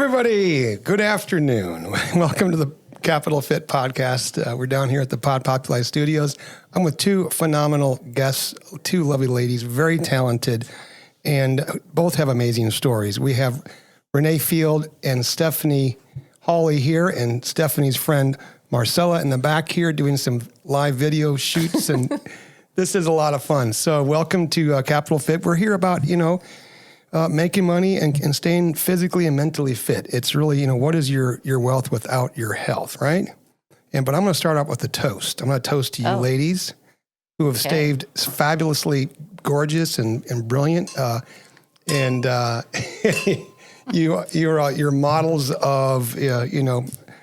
everybody. Good afternoon. Welcome to the Capital Fit podcast. We're down here at the Pod Populi Studios. I'm with two phenomenal guests, two lovely ladies, very talented, and both have amazing stories. We have Renee Field and Stephanie Hawley here, and Stephanie's friend Marcella in the back here doing some live video shoots, and this is a lot of fun. So welcome to Capital Fit. We're here about, making money and staying physically and mentally fit. It's really, what is your wealth without your health, right? But I'm going to start off with a toast. I'm going to toast to you ladies who have stayed fabulously gorgeous and brilliant. You're models of,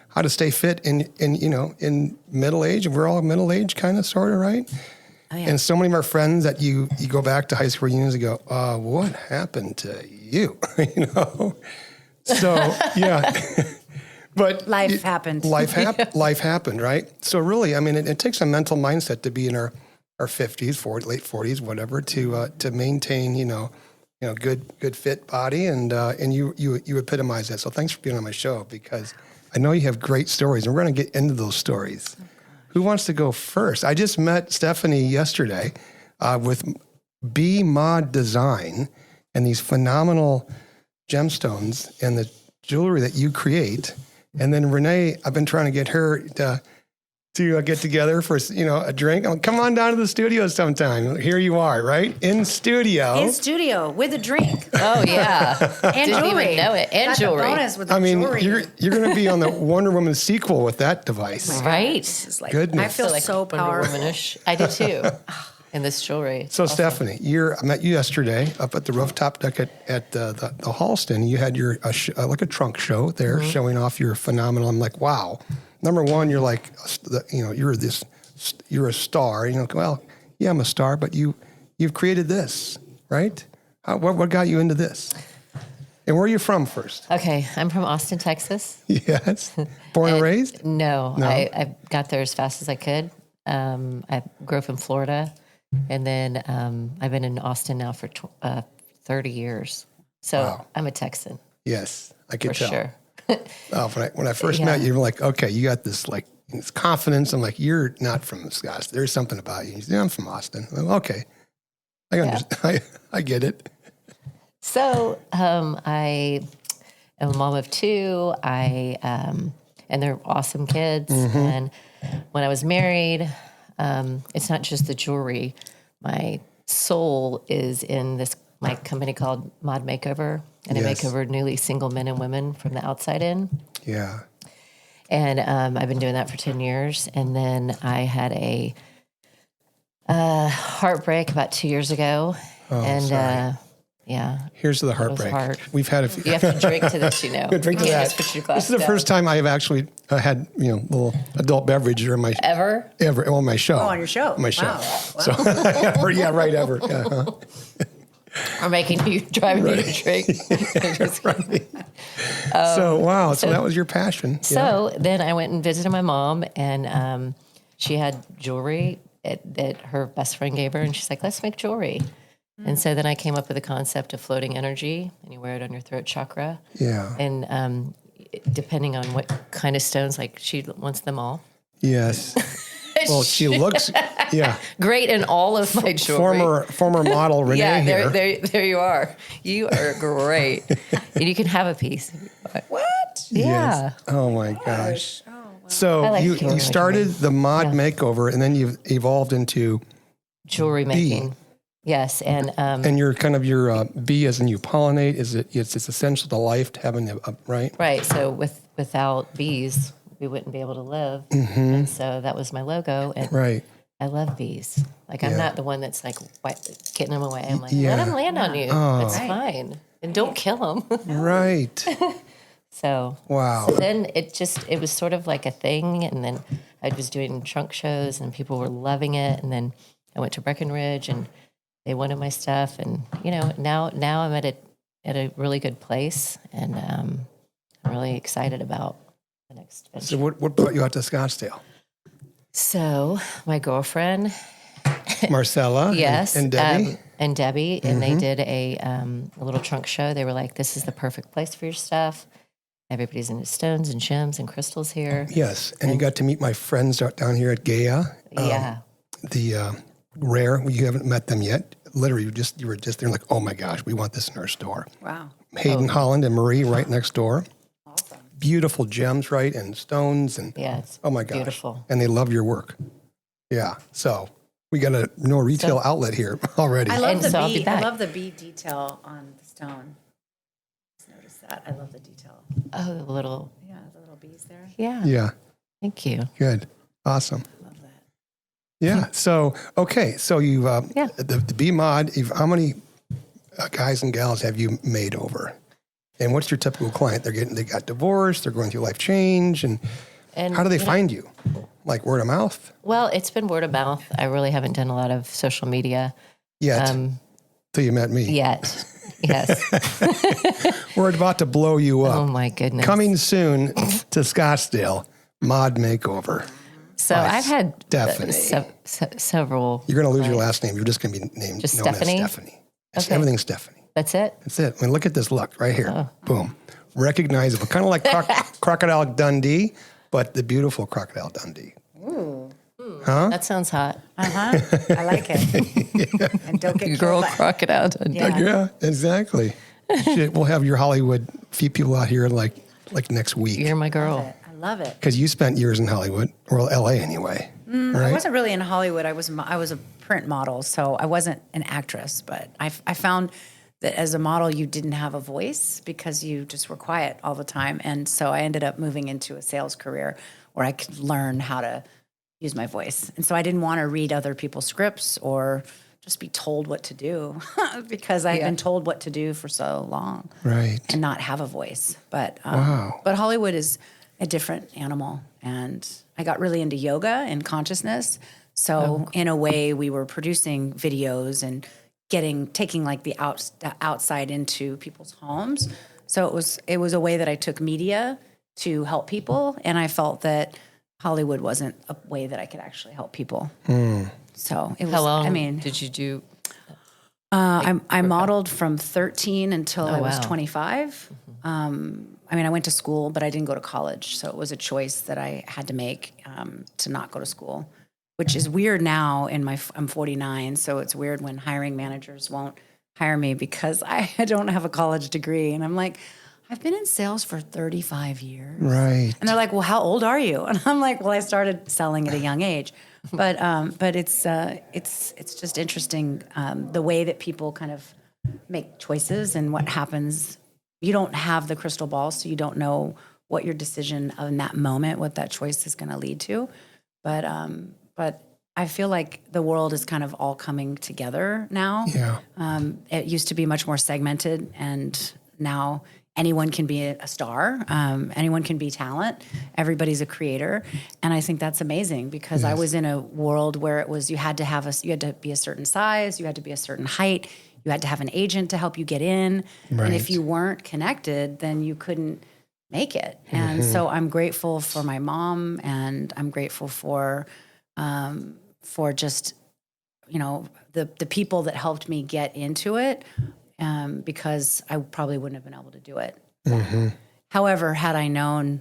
how to stay fit in middle age. We're all middle age kind of, sort of, right? Oh, yeah. And so many of our friends that you go back to high school reunions and go, what happened to you? So, yeah. But life happened. Life happened, right? So really, it takes a mental mindset to be in our 50s, late 40s, whatever, to maintain, good fit body. And you epitomize that. So thanks for being on my show, because I know you have great stories, and we're going to get into those stories. Who wants to go first? I just met Stephanie yesterday with B Mod Design and these phenomenal gemstones and the jewelry that you create. And then Renee, I've been trying to get her to get together for a drink. Come on down to the studio sometime. Here you are, right? In studio with a drink. Oh yeah, and didn't jewelry. Even know it. And got jewelry. The bonus with the jewelry. You're going to be on the Wonder Woman sequel with that device, right? It's like, goodness, I feel so powerful. Womanish. I do too. In this jewelry. So awesome. Stephanie, I met you yesterday up at the rooftop deck at the Halston. You had your like a trunk show there, showing off your phenomenal. I'm like, wow. Number one, you're like, you're a star. Well, yeah, I'm a star, but you've created this, right? What got you into this? And where are you from first? Okay, I'm from Austin, Texas. Yes. Born and raised? No. I got there as fast as I could. I grew up in Florida, and then I've been in Austin now for 30 years. So wow. I'm a Texan. Yes, I can tell. For sure. When I first met you, you were like, okay, you got this this confidence. I'm like, you're not from Wisconsin. There's something about you. I'm from Austin. I'm like, okay, I understand. I get it. So I am a mom of two. And they're awesome kids. Mm-hmm. And when I was married, it's not just the jewelry. My soul is in my company called Mod Makeover. And I make over newly single men and women from the outside in. Yeah. And I've been doing that for 10 years. And then I had a heartbreak about 2 years ago. Oh, and sorry. Yeah. Here's the heartbreak. We've had a few. You have to drink to this, Drink to that. This is the first time I have actually had, little adult beverage during my... Ever? On my show. Oh, on your show. My show. Wow. So, ever. Uh-huh. Or driving you to drink. Right. So that was your passion. So then I went and visited my mom, and she had jewelry that her best friend gave her, and she's like, let's make jewelry. Mm-hmm. And so then I came up with the concept of floating energy, and you wear it on your throat chakra. Yeah. And depending on what kind of stones, like she wants them all. Yes. Well, she looks, great in all of my jewelry. Former model Renee here. There you are. You are great. And you can have a piece. What? Yeah. Yes. Oh my gosh. Oh, wow. So you started the mod makeover, and then you've evolved into jewelry making. Yes, and you're kind of your bee, as in you pollinate. It's essential to life to having right. Right. So without bees, we wouldn't be able to live. Mm-hmm. And so that was my logo. And right. I love bees. Like, I'm not the one that's like getting them away. I'm like, let them land on you. It's fine. And don't kill them. Right. So, wow. So then it was sort of like a thing. And then I was doing trunk shows and people were loving it. And then I went to Breckenridge and they wanted my stuff. And, now I'm at a really good place. And I'm really excited about the next venture. So what brought you out to Scottsdale? So my girlfriend, Marcella, yes, and Debbie, and they did a little trunk show. They were like, "This is the perfect place for your stuff." everybody's into stones and gems and crystals here. Yes, and you got to meet my friends down here at Gaia. Yeah. The Rare. You haven't met them yet. Literally, you were just there, like, oh my gosh, we want this in our store. Wow. Hayden Holland and Marie right next door. Awesome. Beautiful gems, right, and stones, and Yeah, it's oh my gosh, beautiful. And they love your work. Yeah, so we got a retail outlet here already. I love And so I'll be the bead. I back. love the bead detail on the stone. Just noticed that. I love the detail. Oh, the little, Yeah, the little beads there. yeah. Yeah, Thank you. good, awesome. Love that. Yeah. So okay, so you've Yeah. the B mod. How many guys and gals have you made over? And what's your typical client? They got divorced. They're going through life change, and how do they find you? Like word of mouth? Well, it's been word of mouth. I really haven't done a lot of social media Yet, till you met me. yet. Yes. We're about to blow you up. Oh my goodness. Coming soon to Scottsdale, mod makeover. So I've had Stephanie. several. You're going to lose your last name. You're just going to be named Just known Stephanie? as Stephanie. It's Okay. Everything's Stephanie. That's it. That's it. I mean, look at this look right here. Oh. Boom. Recognizable. Kind of like Crocodile Dundee, but the beautiful Crocodile Dundee. That sounds hot. I like it. And don't get Girl killed by- crocodile. Yeah. Yeah, exactly. Shit, we'll have your Hollywood people out here like next week. You're my girl. I love it. Because you spent years in Hollywood, or LA anyway. I Right? wasn't really in Hollywood. I was a print model, so I wasn't an actress. But I found that as a model, you didn't have a voice because you just were quiet all the time. And so I ended up moving into a sales career where I could learn how to use my voice. And so I didn't want to read other people's scripts or just be told what to do because I've been told what to do for so long. Right. And not have a voice. But Wow. but Hollywood is a different animal, and I got really into yoga and consciousness. So in a way, we were producing videos and taking like the outside into people's homes. So it was a way that I took media to help people, and I felt that Hollywood wasn't a way that I could actually help people. So it was. How long I mean, did you do? I modeled from 13 until I was wow. 25. I mean, I went to school, but I didn't go to college. So it was a choice that I had to make to not go to school, which is weird now. I'm 49, so it's weird when hiring managers won't hire me because I don't have a college degree. And I'm like, I've been in sales for 35 years. Right. And they're like, well, how old are you? And I'm like, well, I started selling at a young age. But it's just interesting the way that people kind of make choices and what happens. You don't have the crystal ball, so you don't know what your decision in that moment, what that choice is going to lead to. But I feel like the world is kind of all coming together now. Yeah. It used to be much more segmented, and now anyone can be a star. Anyone can be talent. Everybody's a creator, and I think that's amazing because I was in a world where it was you had to be a certain size, you had to be a certain height, you had to have an agent to help you get in, Right. and if you weren't connected, then you couldn't make it. And so I'm grateful for my mom, and I'm grateful for just the people that helped me get into it. Because I probably wouldn't have been able to do it. However, had I known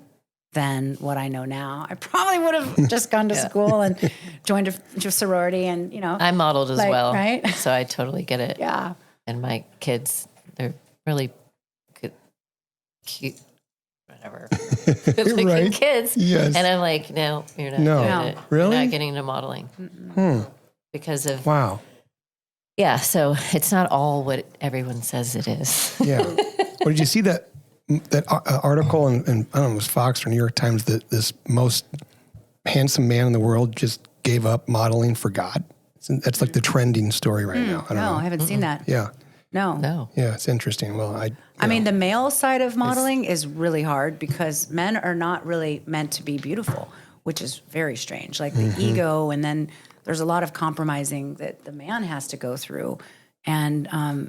then what I know now, I probably would have just gone to school and joined a sorority and, I modeled as well. Right? So I totally get it. Yeah. And my kids, they're really good, cute, whatever. Good-looking Right. kids. Yes. And I'm like, no, you're not No. doing it. Really? You're not getting into modeling. Because of, Wow. yeah, so it's not all what everyone says it is. Yeah. Well, did you see that article in I don't know, it was Fox or New York Times that this most handsome man in the world just gave up modeling for God? That's like the trending story right now. I don't know. I haven't seen that. Yeah. No. No. Yeah, it's interesting. Well, I mean, the male side of modeling is really hard because men are not really meant to be beautiful, which is very strange. Like the ego, and then there's a lot of compromising that the man has to go through. And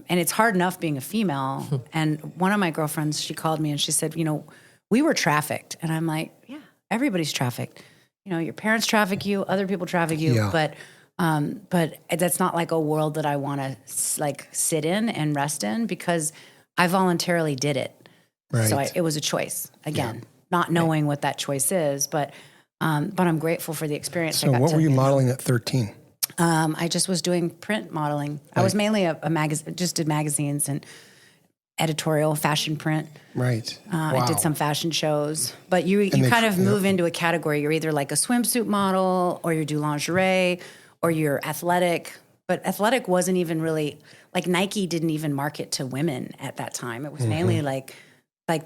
it's hard enough being a female. And one of my girlfriends, she called me and she said, we were trafficked. And I'm like, yeah, everybody's trafficked. Your parents traffic you, other people traffic you, Yeah. but that's not like a world that I want to like sit in and rest in because I voluntarily did it. Right. So it was a choice again, not knowing what that choice is, but I'm grateful for the experience. So what were you modeling at 13? I just was doing print modeling. I was mainly a magazine, just did magazines and editorial fashion print. Right. I did some fashion shows, but you kind of move into a category. You're either like a swimsuit model, or you do lingerie, or you're athletic. But athletic wasn't even really, like Nike didn't even market to women at that time. It was mainly like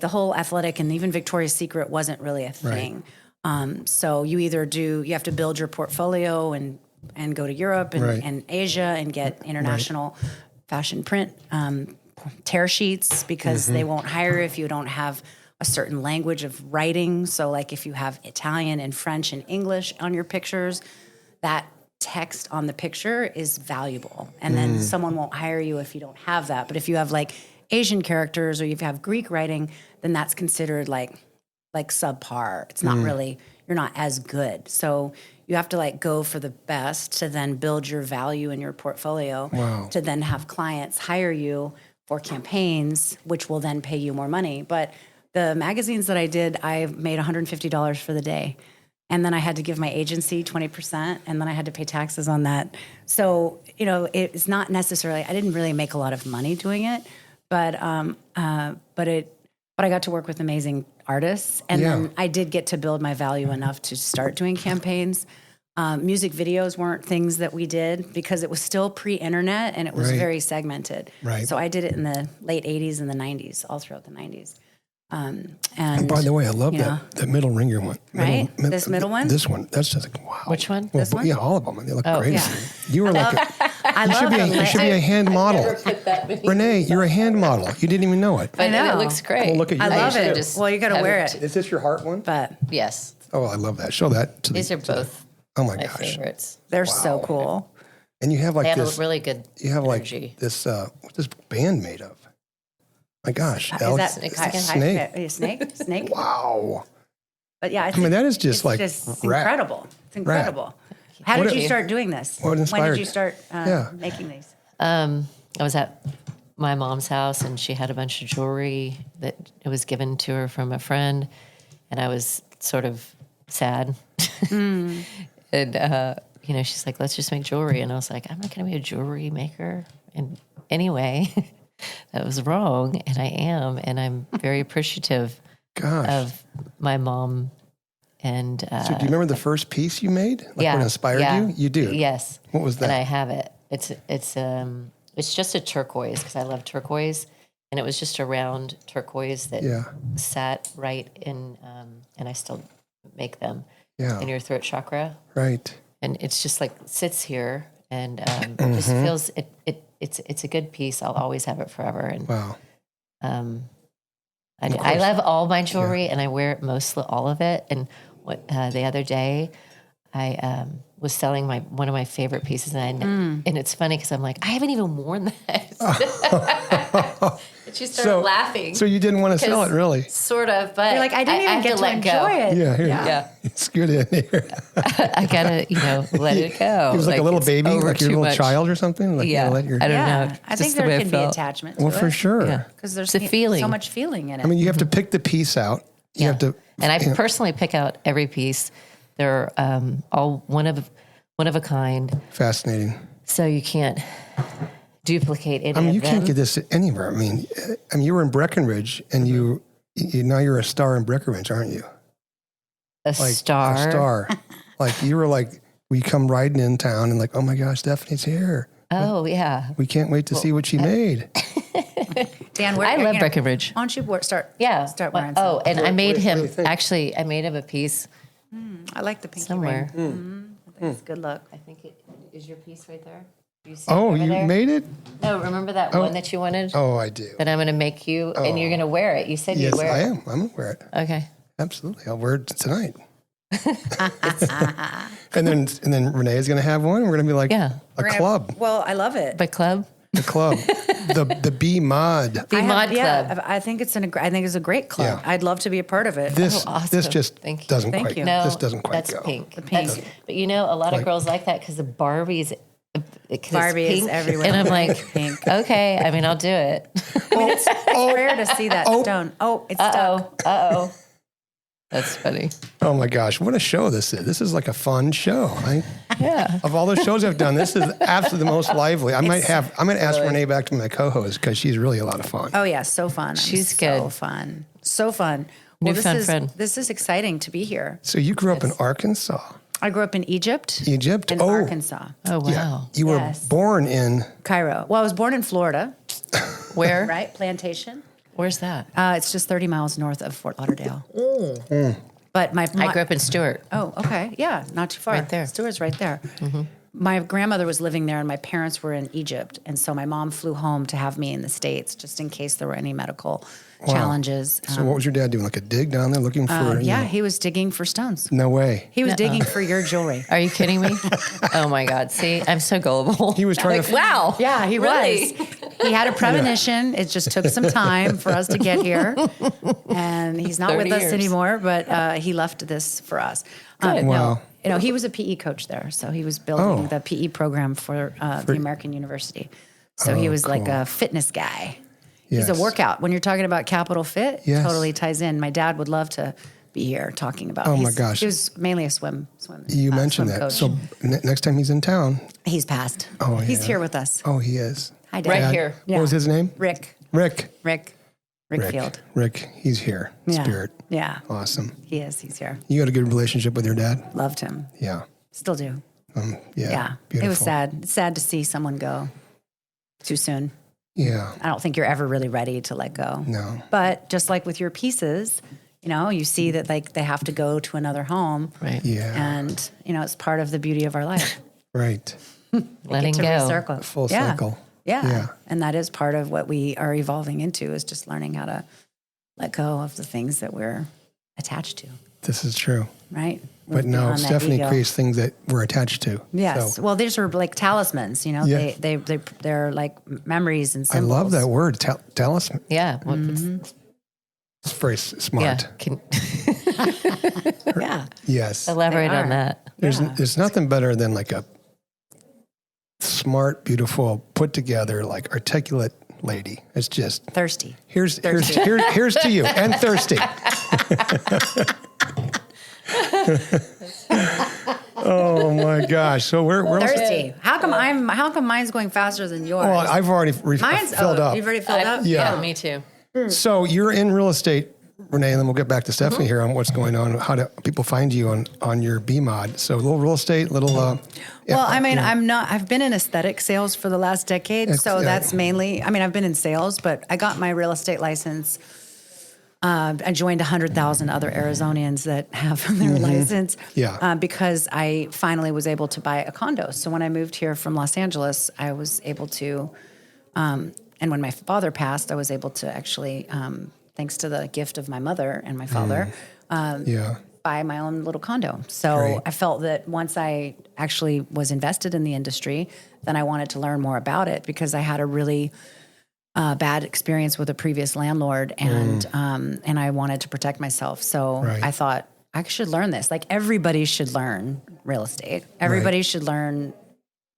the whole athletic, and even Victoria's Secret wasn't really a thing. So you have to build your portfolio and go to Europe and Asia and get international fashion print tear sheets, because they won't hire if you don't have a certain language of writing. So like if you have Italian and French and English on your pictures, that text on the picture is valuable. And then someone won't hire you if you don't have that. But if you have like Asian characters, or you have Greek writing, then that's considered like subpar. It's not really, you're not as good. So you have to like go for the best to then build your value in your portfolio, to then have clients hire you for campaigns, which will then pay you more money. But the magazines that I did, I made $150 for the day. And then I had to give my agency 20%, and then I had to pay taxes on that. So, it's not necessarily, I didn't really make a lot of money doing it, but I got to work with amazing artists. And then I did get to build my value enough to start doing campaigns. Music videos weren't things that we did because it was still pre-internet and it was very segmented. Right. So I did it in the late 80s and the 90s, all throughout the 90s. And by the way, I love that middle ringer one. This middle one? This one. That's just like, wow. Which one? Well, This one? Yeah, all of them. They look great. Yeah. You were like, you should be a hand model. Renee, you're a hand model. You didn't even know it. But know. it looks great. Well, look at you. I love it. Just Well, you got to have wear it. it. Is this your heart one? But Yes. Oh, I love that. Show that to These are both oh my my gosh. favorites. they're so cool. And you have like They have this. a really good You have energy. like this. What's this band made of? My gosh. Is that snake? Snake? Wow. But yeah, I mean, that is just like it's rap. incredible. It's incredible. How What did you did- start doing this? what When inspired did you you? start Yeah. making these? I was at my mom's house, and she had a bunch of jewelry that it was given to her from a friend, and I was sort of sad. And she's like, "Let's just make jewelry," and I was like, "I'm not going to be a jewelry maker." And anyway, that was wrong, and I am, and I'm very appreciative Gosh. of my mom. And So do you remember the first piece you made? Like what inspired you? You do? Yes. What was that? And I have it. It's just a turquoise, because I love turquoise, and it was just a round turquoise that sat right in, and I still make them in your throat chakra, Right. and it's just like sits here, and it just feels it's a good piece. I'll always have it forever, and Wow. I love all my jewelry, and I wear all of it. And the other day, I was selling one of my favorite pieces, and it's funny because I'm like, I haven't even worn that. And she started laughing. So you didn't want to sell it, really? Sort of, but You're like, I didn't even have get to let enjoy go. it. Yeah. Here. Yeah, It's good in here. I gotta let it go. He was like a little it's baby, over like your too little much. child or something? Like, Yeah, let your, I don't Yeah, know. I think Just the there way it can be felt. attachment to well, it. for sure. Yeah. Because there's It's a feeling. so much feeling in it. I mean, you have to pick the piece out. You have to. And I personally pick out every piece. They're all one of a kind, Fascinating. so you can't duplicate any I mean, of you them. can't get this anywhere. I mean, you were in Breckenridge, and you now you're a star in Breckenridge, aren't you? a Like star. A star. Like you were like, we come riding in town, and like, oh my gosh, Stephanie's here. Oh yeah, We can't wait to see what she made. Dan, I love Breckenridge. Why don't you start wearing some? Oh, and I made what do you him think? actually. I made him a piece I like the pinky somewhere. ring. I think it's a good look. I think it is your piece right there. Do you see Oh, it over you there? made it? No, remember that one that you wanted? Oh, I do. That I'm going to make you, and you're going to wear it. You said Yes, you'd wear I it. am. I'm gonna wear it. Okay. Absolutely. I'll wear it tonight. and then Renee is going to have one. We're going to be like a club. Well, I love it. By club? The club. the B Mod. The Mod Club. Yeah, I think it's a great club. Yeah. I'd love to be a part of it. This awesome. this just Thank you. doesn't Thank quite you. No, this doesn't quite that's go. pink. The pink. But a lot of girls like that because the Barbies because Barbie it's is pink. everywhere. And I'm like, Pink. okay, I mean, I'll do it. It's rare to see that stone. Oh, it's stuck. Uh-oh. That's funny. Oh my gosh, what a show this is. This is like a fun show. Yeah. Of all the shows I've done, this is absolutely the most lively. I'm going to ask Renee back to my co-host because she's really a lot of fun. Oh yeah, so fun. She's so good. fun. So fun. New this fun is friend. this is exciting to be here. So you grew up in Arkansas. I grew up in Egypt. Egypt? And Arkansas. Oh, wow. Yeah. You were Yes. born in... Cairo. Well, I was born in Florida, Where? right? Plantation. Where's that? It's just 30 miles north of Fort Lauderdale. But my I grew up in Stewart. Oh, okay. Yeah, not too far. Right there. Stewart's right there. My grandmother was living there and my parents were in Egypt. And so my mom flew home to have me in the States just in case there were any medical challenges. So what was your dad doing? Like a dig down there looking for... Yeah, he was digging for stones. No way. He was digging for your jewelry. Are you kidding me? Oh my God. See, I'm so gullible. He was trying to... Wow. Yeah, he Really? was. He had a premonition. It just took some time for us to get here. And he's not with 30 us years. anymore, but he left this for us. Good. Wow. He was a PE coach there. So he was building the PE program for the American University. So he was like a fitness guy. He's Yes. a workout. When you're talking about Capital Fit, Yes. totally ties in. My dad would love to be here talking about. Oh, my gosh. He was mainly a swim. You mentioned swim that. coach. So next time he's in town... He's passed. Oh, He's yeah. here with us. Oh, he is. Hi, Dad. Right here. What was his name? Rick Rick. Field. Rick, he's here. Yeah. Spirit. Yeah, Awesome. he is. He's here. You got a good relationship with your dad? Loved him. Yeah. Still do. Yeah. Beautiful. It was sad. It's sad to see someone go too soon. Yeah. I don't think you're ever really ready to let go. No. But just like with your pieces, you see that like they have to go to another home. Right. Yeah. And, it's part of the beauty of our life. Right. Letting to go. recircle. Full Yeah. cycle. Yeah. Yeah. And that is part of what we are evolving into is just learning how to let go of the things that we're attached to. This is true. Right? But Move no, beyond that Stephanie ego. creates things that we're attached to. Yes. So, Well, these are like talismans, Yeah. they're like memories and I symbols. love that word, talisman. Yeah. Well, It's very smart. yeah. Can Yeah. Yes. elaborate They on are. that. There's nothing better than like a smart, beautiful, put together, like articulate lady. It's just Thirsty. here's to you and thirsty. Oh my gosh! So we're Thirsty. How come mine's going faster than yours? well, I've already Mine's filled up. You've already filled up? Yeah. Me too. So you're in real estate, Renee, and then we'll get back to Stephanie here on what's going on, how do people find you on your BMod. So a little real estate, little. Well, I mean, I've been in aesthetic sales for the last decade. So that's mainly, I've been in sales, but I got my real estate license. I joined 100,000 other Arizonians that have their license. Yeah. Because I finally was able to buy a condo. So when I moved here from Los Angeles, I was able to, and when my father passed, I was able to actually, thanks to the gift of my mother and my father, buy my own little condo. So Great. I felt that once I actually was invested in the industry, then I wanted to learn more about it because I had a really bad experience with a previous landlord, and I wanted to protect myself. So Right. I thought I should learn this. Like everybody should learn real estate. Everybody should learn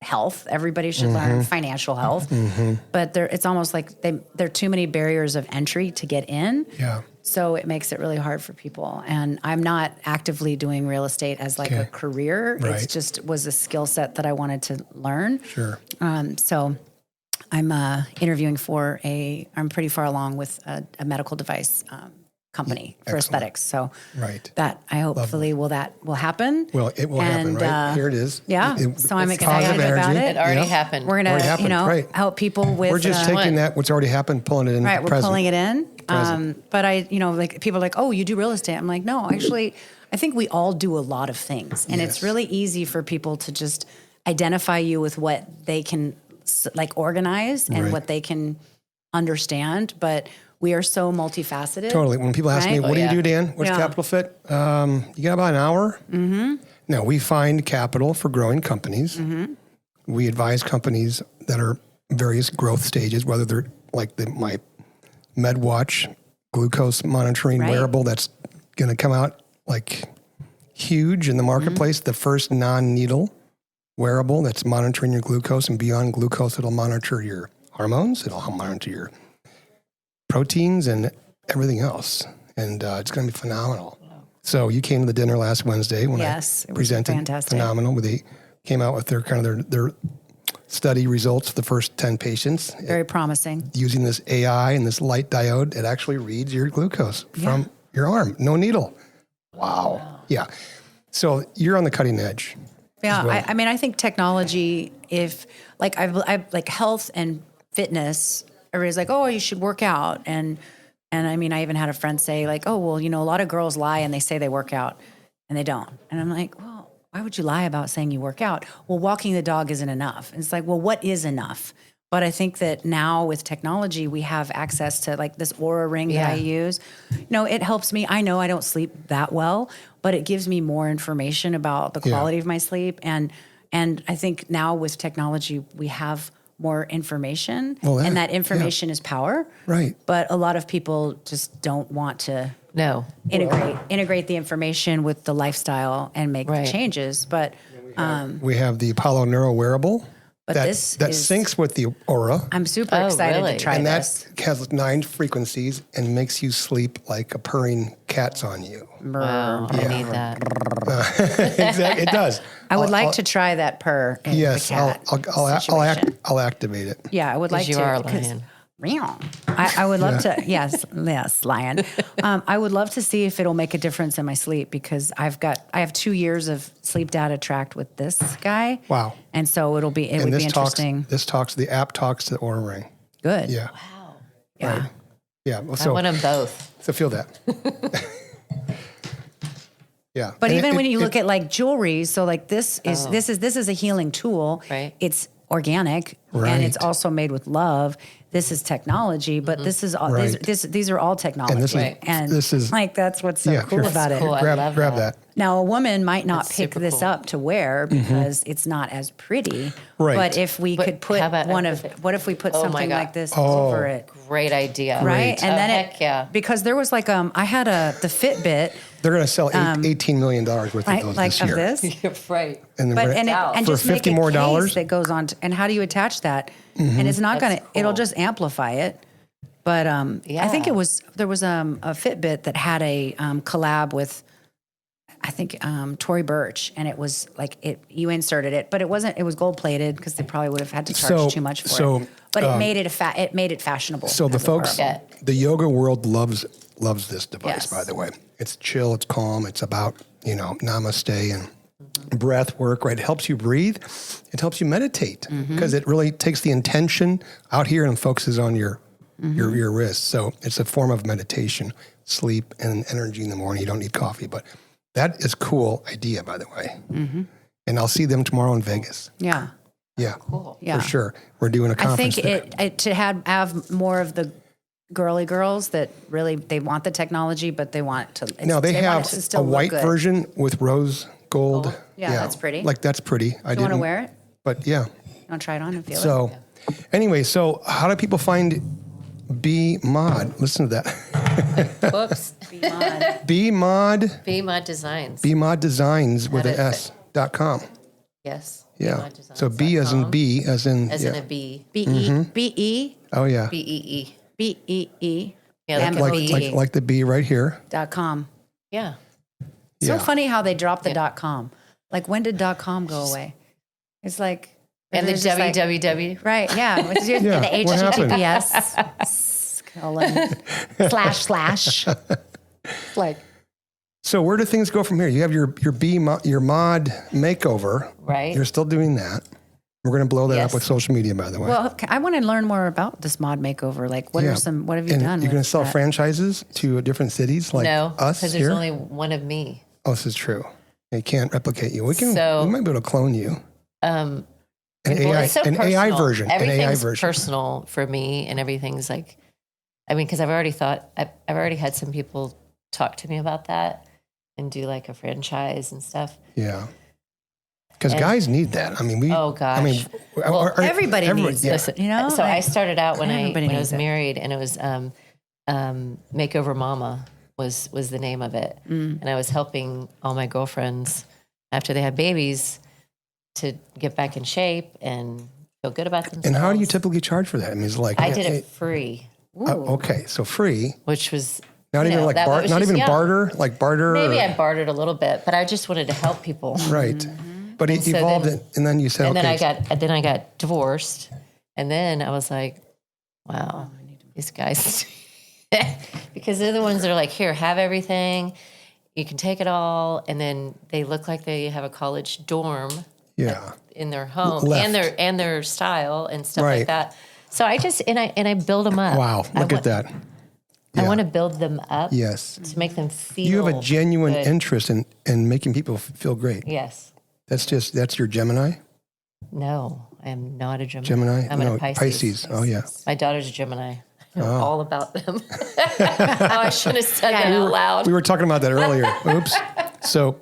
health. Everybody should learn financial health. But it's almost like there are too many barriers of entry to get in. Yeah. So it makes it really hard for people. And I'm not actively doing real estate as like a career. Right. It just was a skill set that I wanted to learn. Sure. So I'm interviewing for I'm pretty far along with a medical device company for aesthetics. So Right. that I hopefully that will happen. Well, it will happen, right? Here it is. Yeah. So I'm it's excited positive about energy. it. It already Yeah. happened. We're Already gonna, happened, right. help people with. We're just taking that what's already happened, pulling it in. Right, the we're present. pulling it in. Present. But I, like people are like, oh, you do real estate. I'm like, no, actually, I think we all do a lot of things, and it's Yes. really easy for people to just identify you with what they can like organize and Right. what they can understand. But we are so multifaceted. Totally. When people ask me, Right? what do you yeah. do, Dan? What's Yeah. Capital Fit? You got about an hour? Mm-hmm. No, we find capital for growing companies. Mm-hmm. We advise companies that are various growth stages, whether they're like my MedWatch glucose monitoring Right. wearable that's going to come out like huge in the marketplace, the first non-needle wearable that's monitoring your glucose, and beyond glucose, it'll monitor your hormones. It'll monitor your proteins and everything else. And it's going to be phenomenal. So you came to the dinner last Wednesday when Yes, I it was presented. fantastic. Phenomenal. They came out with their study results for the first 10 patients. Very promising. Using this AI and this light diode, it actually reads your glucose from your arm. No needle. Wow. Yeah. So you're on the cutting edge. Yeah, well. I mean, I think technology, if like I've like health and fitness, everybody's like, oh, you should work out. And I mean, I even had a friend say like, oh, well, a lot of girls lie and they say they work out and they don't. And I'm like, well, why would you lie about saying you work out? Well, walking the dog isn't enough. And it's like, well, what is enough? But I think that now with technology, we have access to like this Aura ring that I use. It helps me. I know I don't sleep that well, but it gives me more information about the quality of my sleep. And I think now with technology, we have more information, and that information is power. Right. But a lot of people just don't want to integrate the information with the lifestyle and make the changes. But we have the Apollo Neuro wearable. But that this syncs with the Aura. I'm super excited to try and this. that has 9 frequencies and makes you sleep like a purring cat's on you. Wow, I need that. Exactly, it does. I would like to try that purr. In Yes, the cat I'll activate it. Yeah, I would like to. You are a lion. I would love to. Yes, lion. I would love to see if it'll make a difference in my sleep because I have 2 years of sleep data tracked with this guy. Wow. And so it would be interesting. The app talks to the Aura ring. Good. Yeah. Wow. Yeah. Right. Yeah. Well, I want them both. So feel that. Yeah. But even when you look at like jewelry, so like this is a healing tool. Right. It's organic and it's also made with love. This is technology, but this is all these are all technology. And this is like that's what's so cool about it. Cool. I love Grab that. Now a woman might not pick super this cool. up to wear because it's not as pretty. Right. But if we could put how about what if we put Oh my something God. like this over it? Great idea. Right. And then heck yeah. because there was like I had the Fitbit They're going to sell $18 million worth of those like this of year. this. Right. And, But then and for just make $50 a more case that goes on. And how do you attach that? And it's not going to. It'll just amplify it. But I think there was a Fitbit that had a collab with, I think Tory Burch, and it was like you inserted it, but it wasn't. It was gold plated because they probably would have had to charge too much for it. But it made it fashionable. So the folks, the yoga world loves this device. Yes. By the way, it's chill, it's calm, it's about namaste and breath work. Right, it helps you breathe, it helps you meditate because it really takes the intention out here and focuses on your wrist. So it's a form of meditation, sleep, and energy in the morning. You don't need coffee, but that is a cool idea, by the way. And I'll see them tomorrow in Vegas. Yeah. Yeah, Cool. Yeah. for sure. We're doing a I conference think there. it to have more of the girly girls that really they want the technology, but they want to. Now they want have it to still a look white good. version with rose gold. Yeah, that's pretty. Like that's pretty. I You want to wear it? But yeah. You want to try it on and feel it? So, anyway, so how do people find B Mod? Listen to that. Whoops. Be mod. B Mod. Be my designs. B Mod Designs with That an is S.com. Yes. Yeah. So B as in B as in As yeah. in a B. B-E. Oh yeah. B-E-E. B-E-E. Yeah, like a bee. Like the B right here. .com. Yeah. So Yeah. funny how they dropped the .com. Like when did .com go away? It's like And the it's just like- www. right? Yeah, it's just Yeah, the what happened? HTTPS / like So where do things go from here? You have your mod makeover. Right. You're still doing that. We're going to blow that up Yes. with social media, by the way. well, I want to learn more about this mod makeover. Like, what Yeah. what have you and done? You're going to with sell that? franchises to different cities like No, us because here? there's only one of me. Oh, this is true. They can't replicate you. We So- might be able to clone you. Well, AI, it's so an AI personal. version. Everything's An AI version. personal for me, and everything's like, I mean, because I've already had some people talk to me about that and do like a franchise and stuff. Yeah. Because And- guys need that. I mean, Oh, gosh. I mean, Well, everybody needs yeah. this. You know, So I like, started out when everybody I needs was it. married, and it was Makeover Mama was the name of it, and I was helping all my girlfriends after they had babies to get back in shape and feel good about themselves. And how do you typically charge for that? I mean, it's like I did it free, okay, so free, which was not even like not even barter, like barter. Maybe I bartered a little bit, but I just wanted to help people. Right, but it evolved, and then you said, and okay. then I got divorced, and then I was like, wow, these guys, because they're the ones that are like, here, have everything, you can take it all, and then they look like they have a college dorm. Yeah. In their home Left. and their style and stuff Right. like that. So I just and I build them up. Wow, look at that. I Yeah. want to build them up. Yes. To make them feel. You have a genuine good. interest in making people feel great. Yes. That's your Gemini? No, I am not a Gemini. Gemini? I'm a Pisces. Oh, yeah. My daughter's a Gemini. I know all about them. I should have said that out loud. We were talking about that earlier. Oops. So,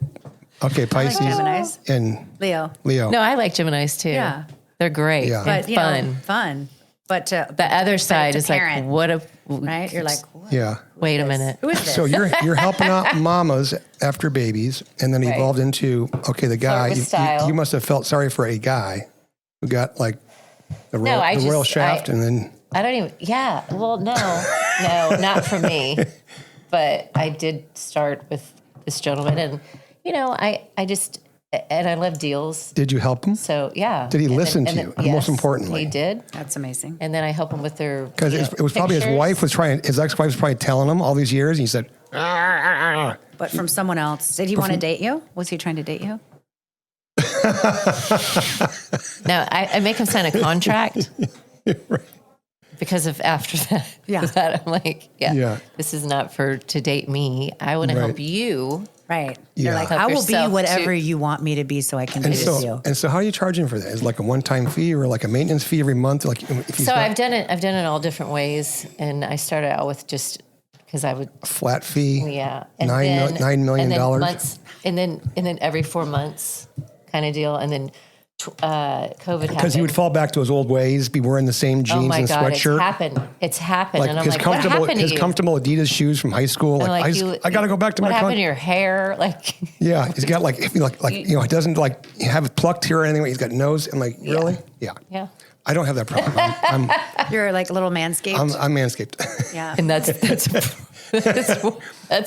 okay, Pisces Geminis. and Leo. No, I like Geminis too. Yeah. They're great. Yeah. And But, fun. fun. But The other side it's is like, apparent, what a right? You're like, what? yeah. wait a minute. Who is this? So you're helping out mamas after babies, and then evolved into the guy. with style. You must have felt sorry for a guy who got like the royal shaft, and then I don't even. Yeah. Well, no, not for me. But I did start with this gentleman, and I just I love deals. did you help him? So yeah. Did he And listen to then- you? yes, Most importantly, he did. That's amazing. And then I help him with their because it was probably pictures. his ex-wife was probably telling him all these years, and he said, But from someone else. Did he want to date you? Was he trying to date you? No, I make him sign a contract. Right. Because of after that, Yeah. that I'm like, Yeah. this is not to date me. I want to Right. help you. Right. Yeah. You're like, Help I will be yourself whatever to- you want me to be so I can do And this so, you. and so, how are you charging for that? Is it like a one-time fee or like a maintenance fee every month? Like, if he's So not I've done it all different ways, and I started out with just because I would, a flat fee, yeah, and $9 million. months, and then every 4 months kind of deal, and then COVID happened. Because he would fall back to his old ways, be wearing the same jeans Oh my and God, sweatshirt. It's happened, Like and I'm his like, what happened to you? comfortable Adidas shoes from high school. And Like, I got to go back to what my happened country. to your hair? Like, Yeah, he's got like he doesn't like have it plucked here or anything. He's got nose and like really, yeah. yeah, I don't have that problem. I'm You're like a little manscaped. I'm manscaped. yeah. and that's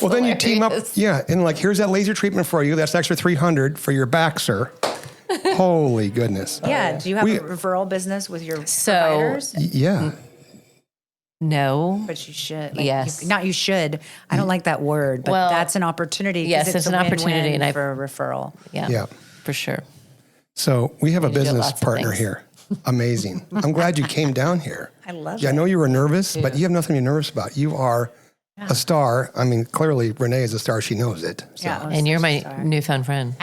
Well, then you team up, hilarious. yeah, and like here's that laser treatment for you. That's extra $300 for your back, sir. Holy goodness. Yeah. Do you have We- a referral business with your So- providers? Yeah. No. But you should. Like, Yes. not you should. I don't like that word, but Well, that's an opportunity. 'cause yes, it's it's a an opportunity, win-win and for a referral. Yeah. Yeah. For sure. So we have a You do business lots of partner things. here. Amazing. I'm glad you came down here. I love Yeah, I it. know you were nervous, but you have nothing to be nervous about. You are a star. I mean, clearly Renee is a star. She knows it. So. Yeah. And you're my newfound friend.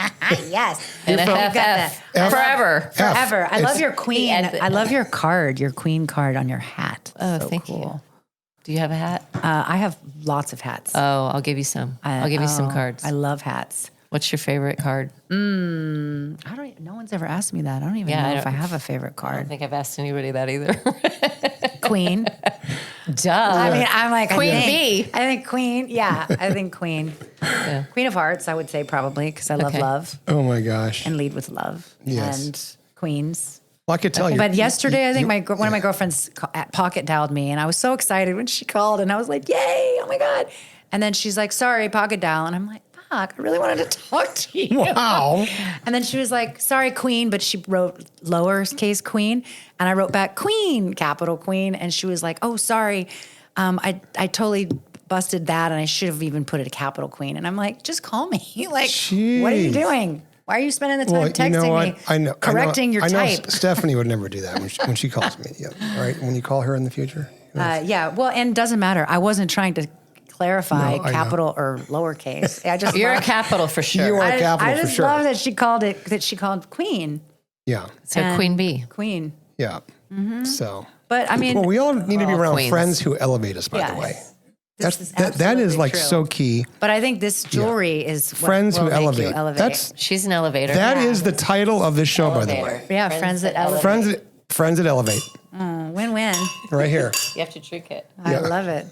Yes. And You've got that. Forever. Forever. I love It's- your queen. The- I love your card, your queen card on your hat. Oh, So thank cool. you. Do you have a hat? I have lots of hats. Oh, I'll give you some. I'll give you some cards. I love hats. What's your favorite card? No one's ever asked me that. I don't even Yeah, I know if I don't- have a favorite I don't card. think I've asked anybody that either. Queen. Duh. I mean, I'm like Queen I think, bee. I think queen. Yeah, I think queen. Yeah. Queen of hearts, I would say probably because I love Okay. love Oh my gosh. and lead with love. Yes. And queens. Well, I could tell you. But yesterday, I think one of my girlfriends pocket dialed me, and I was so excited when she called, and I was like, "Yay! Oh my god!" And then she's like, "Sorry, pocket dial," and I'm like, "Fuck! I really wanted to talk to you." Wow. And then she was like, "Sorry, Queen," but she wrote lowercase Queen, and I wrote back Queen, capital Queen, and she was like, "Oh, sorry, I totally busted that, and I should have even put it a capital Queen." And I'm like, "Just call me. Like, what are you Jeez. doing? Why are you spending the time Well, texting you know what? me, I know. correcting your I know type?" Stephanie would never do that when she calls me. Yeah. All right. When you call her in the future. Yeah, well, and it doesn't matter. I wasn't trying to clarify No, I know. capital or lowercase. I just You're a love- capital for sure. You are a capital I for just sure. love that she called Queen. Yeah. So And Queen Bee. Queen. Yeah. So. But I mean, Well, we all need to be all around queens. friends who elevate us. By Yes. the way, This that is is absolutely like true. so key. but I think this jewelry is what Friends will who make you elevate. elevate. That's She's an elevator. that is the title of this show, by the way. Elevator. Yeah, friends that elevate. Friends that elevate. Win-win. Right here. You have to drink it. I love it.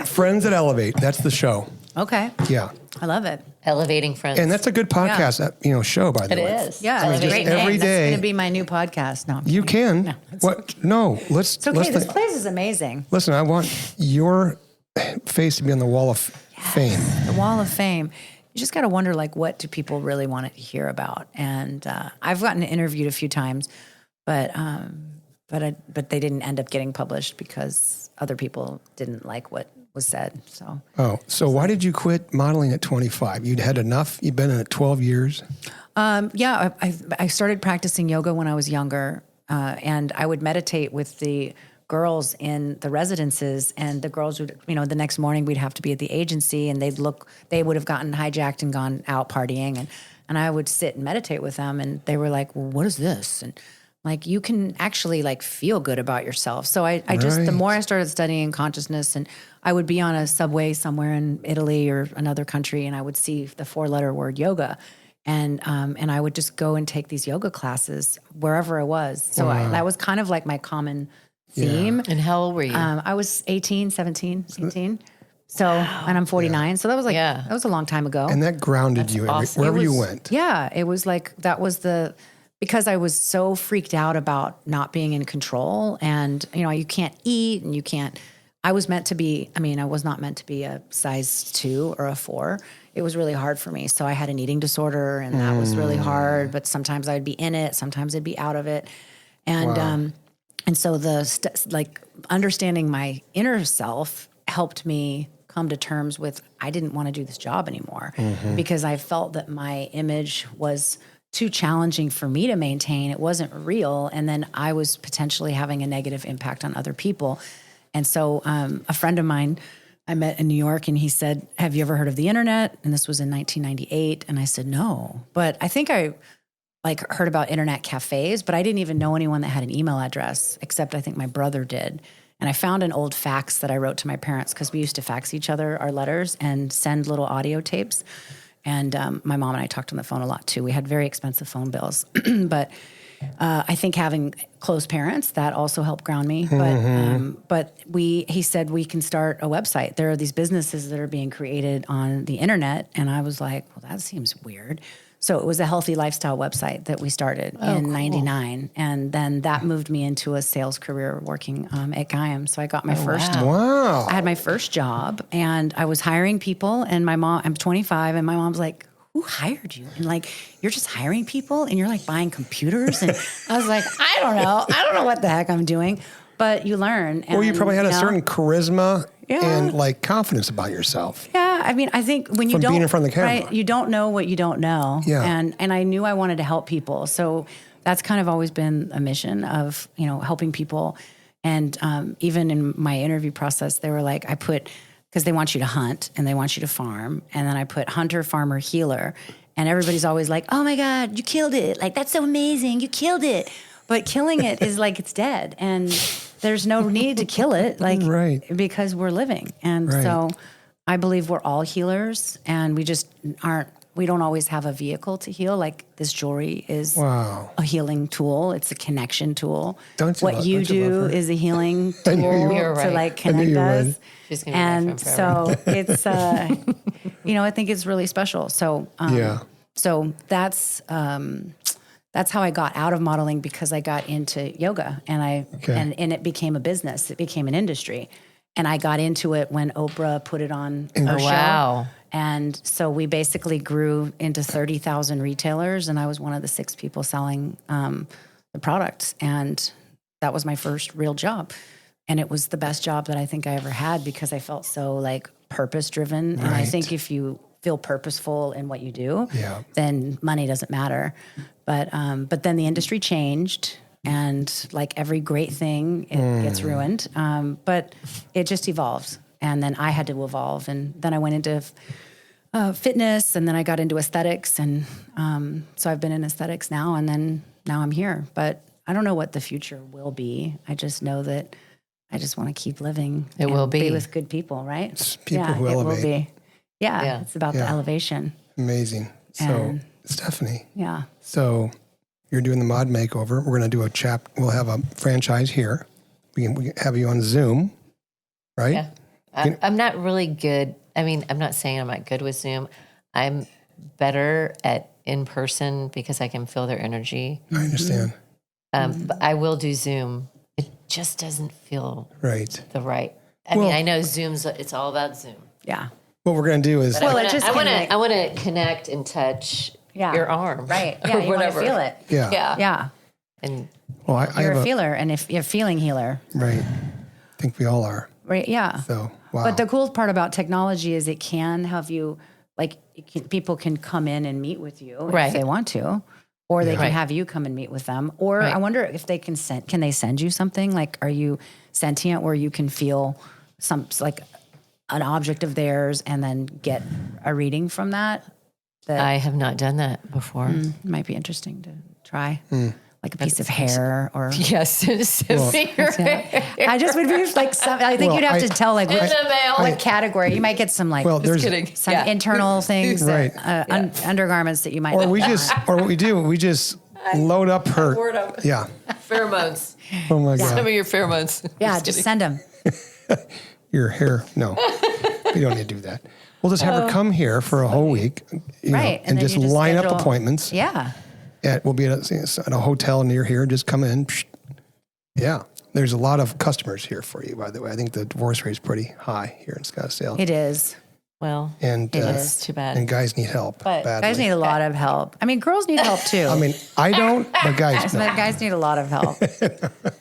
Friends that elevate. That's the show. Okay. Yeah. I love it. Elevating Friends. And that's a good podcast, show, by the It way. is. Yeah, I mean, it's a just great every name. day- That's going to be my new podcast. No, I'm You kidding. can. What? No, let's. It's okay. let's This place is amazing. listen, I want your face to be on the wall of fame. The Wall of Fame. You just got to wonder, like, what do people really want to hear about? And I've gotten interviewed a few times, but they didn't end up getting published because other people didn't like what was said. So. Oh, so why did you quit modeling at 25? You'd had enough? You'd been in it 12 years? Yeah, I started practicing yoga when I was younger, and I would meditate with the girls in the residences, and the girls would, the next morning we'd have to be at the agency, and they would have gotten hijacked and gone out partying, and I would sit and meditate with them, and they were like, well, what is this? And like, you can actually like feel good about yourself. So I just, the more I started studying consciousness, and I would be on a subway somewhere in Italy or another country, and I would see the 4-letter word yoga. And I would just go and take these yoga classes wherever I was. So that was kind of like my common theme. And how old were you? I was 18, 17, 18. So, and I'm 49. So that was that was a long time ago. And that grounded you wherever you went. Yeah. It was like, because I was so freaked out about not being in control, and, you can't eat and I was not meant to be a size 2 or a 4. It was really hard for me. So I had an eating disorder, and that was really hard, but sometimes I'd be in it, sometimes I'd be out of it. And, and so understanding my inner self helped me come to terms with, I didn't want to do this job anymore because I felt that my image was too challenging for me to maintain. It wasn't real. And then I was potentially having a negative impact on other people. And so a friend of mine I met in New York, and he said, have you ever heard of the internet? And this was in 1998. And I said, no, but I think I heard about internet cafes, but I didn't even know anyone that had an email address, except I think my brother did. And I found an old fax that I wrote to my parents, because we used to fax each other our letters and send little audio tapes. And my mom and I talked on the phone a lot too. We had very expensive phone bills, but I think having close parents, that also helped ground me. But he said, we can start a website. There are these businesses that are being created on the internet. And I was like, well, that seems weird. So it was a healthy lifestyle website that we started in 99. And then that moved me into a sales career working at Gaiam. So I got my I had my first job, and I was hiring people, and I'm 25, and my mom's like, who hired you? And like, you're just hiring people, and you're like buying computers. And I was like, I don't know what the heck I'm doing, but you learn. And, Well, you probably had a certain charisma Yeah. and like confidence about yourself. Yeah, I mean, I think when you From don't being in front of the camera. right, you don't know what you don't know. Yeah. And I knew I wanted to help people, so that's kind of always been a mission of helping people. And even in my interview process, they were like, because they want you to hunt and they want you to farm, and then I put hunter, farmer, healer, and everybody's always like, oh my God, you killed it! Like, that's so amazing, you killed it. But killing it is like it's dead, and there's no need to kill it, because we're living. And so I believe we're all healers, and we just we don't always have a vehicle to heal. Like, this jewelry is a healing tool. It's a connection tool. What you do is a healing tool to like connect us. And so it's, I think it's really special. So, so that's how I got out of modeling, because I got into yoga, and and it became a business. It became an industry, and I got into it when Oprah put it on her show. And so we basically grew into 30,000 retailers, and I was one of the 6 people selling the products. And that was my first real job. And it was the best job that I think I ever had, because I felt so like purpose driven. And I think if you feel purposeful in what you do, then money doesn't matter. But then the industry changed, and like every great thing, it gets ruined. But it just evolves. And then I had to evolve. And then I went into fitness, and then I got into aesthetics. And so I've been in aesthetics now, and then now I'm here. But I don't know what the future will be. I just know that I just want to keep living. It will be with good people, right? It's people who elevate. It will be. Yeah, it's about the elevation. Amazing. So, Stephanie. Yeah. So you're doing the mod makeover. We're going to do we'll have a franchise here. We can have you on Zoom, right? Yeah. I'm not really good I mean, I'm not saying I'm not good with Zoom. I'm better at in person because I can feel their energy. I understand. But I will do Zoom. It just doesn't feel Right. the right. I mean, I know Zoom's, it's all about Zoom. Yeah. What we're going to do is, Well, it just I want to connect and touch your arm. Right. Or Yeah. You want to whatever. feel it. yeah. Yeah. And Well, I You're have a feeler, and if you're a feeling healer, right. I think we all are. right? Yeah. So, wow. But the cool part about technology is it can have you, like, people can come in and meet with you Right. if they want to, or they can Right. have you come and meet with them. Or Right. I wonder if they can they send you something? Like, are you sentient where you can feel like an object of theirs and then get a reading from that? I have not done that before. Might be interesting to try. Like a piece of hair or Yes. Send me your hair. I just would be like I think Well, you'd have to tell like In the mail. what category. You might get some like well, there's, Kidding. some Yeah. internal things, Right. undergarments that you might. or we just load up her. Word up. Yeah. Pheromones. Oh my Some God. of your pheromones. yeah, just send them. Your hair. No, we don't need to do that. We'll just have her come here for a whole week, you know, Right, and then just you line up schedule- appointments. Yeah, We'll be at a hotel near here. Just come in. Psh. Yeah. There's a lot of customers here for you, by the way. I think the divorce rate is pretty high here in Scottsdale. it is. Well, And it's too bad. And guys need help But badly. Guys need a lot of help. I mean, girls need help too. I mean, I don't, but guys But don't. guys need a lot of help.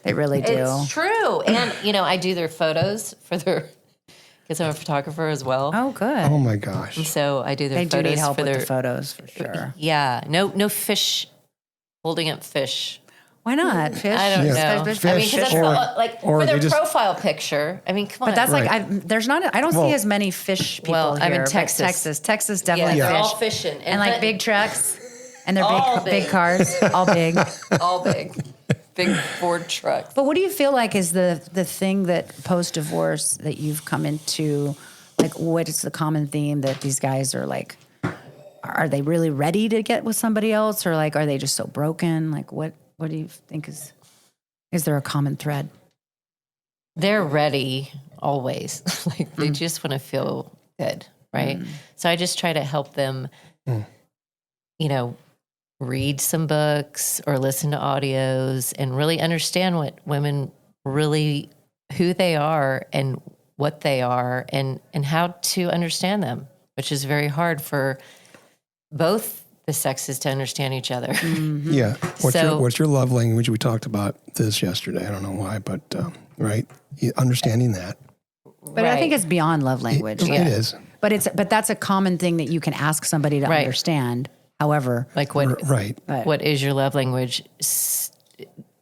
They really do. It's true. And, I do their photos for their, because I'm a photographer as well. Oh, good. Oh my gosh. So I do their They do photos need help for with their the photos for sure. Yeah. No fish, holding up fish. Why not? Fish. I don't Yeah. know. Fish, I mean, because that's or- like or for they their just- profile picture. I mean, come on. But that's Right. I don't Well- see as many fish people Well, here. I'm in but Texas. Texas yeah, definitely they're fish. all fishing And like but big trucks. And they're All big big. cars, all big. all big Ford trucks. But what do you feel like is the thing that post-divorce that you've come into, like what is the common theme that these guys are like, are they really ready to get with somebody else, or like are they just so broken? Like what do you think is there a common thread? They're ready always. Like they just want to feel good, right? So I just try to help them, read some books or listen to audios and really understand what women really, who they are and what they are and how to understand them, which is very hard for both the sexes to understand each other. Yeah. What's your love language? We talked about this yesterday. I don't know why, but right, understanding that But I think it's beyond love language. it is But that's a common thing that you can ask somebody to Right. understand. However, like what right. what is your love language?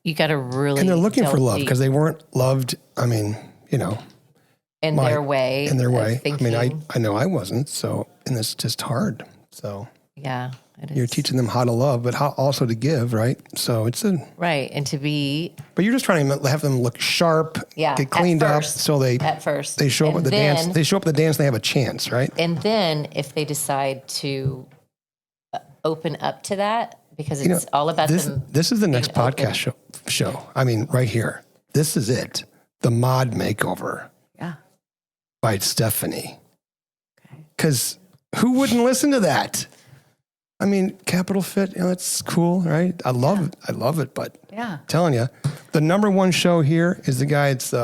You got to really And they're looking for delve love deep because they weren't loved. I mean, in their way. in their of way. I thinking. mean, I know I wasn't. So, and it's just hard. So Yeah, it is. you're teaching them how to love, but how also to give, right? So it's Right, and to be but you're just trying to have them look sharp, Yeah, get cleaned at up, first. so at first. they show up And at the then- dance. They show up at the dance. And they have a chance, right? And then if they decide to open up to that, because it's all about this. them. This is the next being open. podcast show. I mean, right here. This is it. The Mod Makeover yeah. by Stephanie. Because who wouldn't listen to that? I mean, Capital Fit, it's cool, right? I love it. I love it, but Yeah. I'm telling you, the number one show here is the guy. It's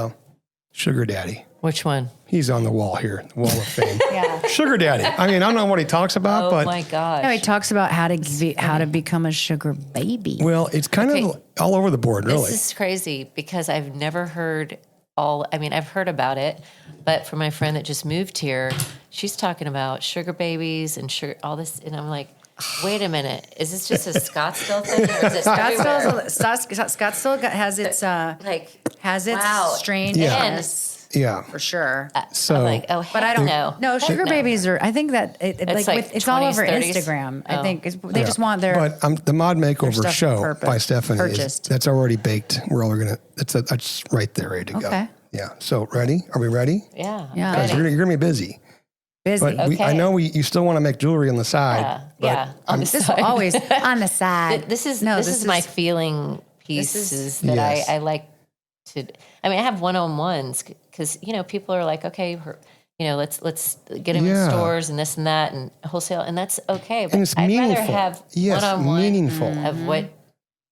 Sugar Daddy. Which one? He's on the wall here, the wall of fame. Yeah. Sugar Daddy. I mean, I don't know what he talks about, Oh but my gosh! No, he talks about how to become a sugar baby. well, it's kind of all over the board, really. This is crazy because I've never heard I've heard about it, but for my friend that just moved here, she's talking about sugar babies and sugar, all this. And I'm like, wait a minute. Is this just a Scottsdale thing? Or is it everywhere? Scottsdale has its wow. strangeness Yeah. for sure. So, I'm like, oh, But I don't know. No, sugar babies are. I think that it's all 20s, over 30s. Instagram. I Oh. think they just want their. but the Mod Makeover stuff show by Stephanie purchased. that's already baked. We're all gonna. That's right there, ready to go. Okay. Yeah. So ready? Are we ready? Yeah. Yeah. Because ready. you're gonna be busy. busy. But I Okay. know you still want to make jewelry on the side. Yeah. On the This side. will always on the side. This is my feeling pieces that Yes. I like to. I mean, I have one-on-ones because people are like, okay, let's get them in stores and this and that and wholesale, and that's okay. But And it's I'd meaningful. rather have Yes, one-on-one meaningful. of what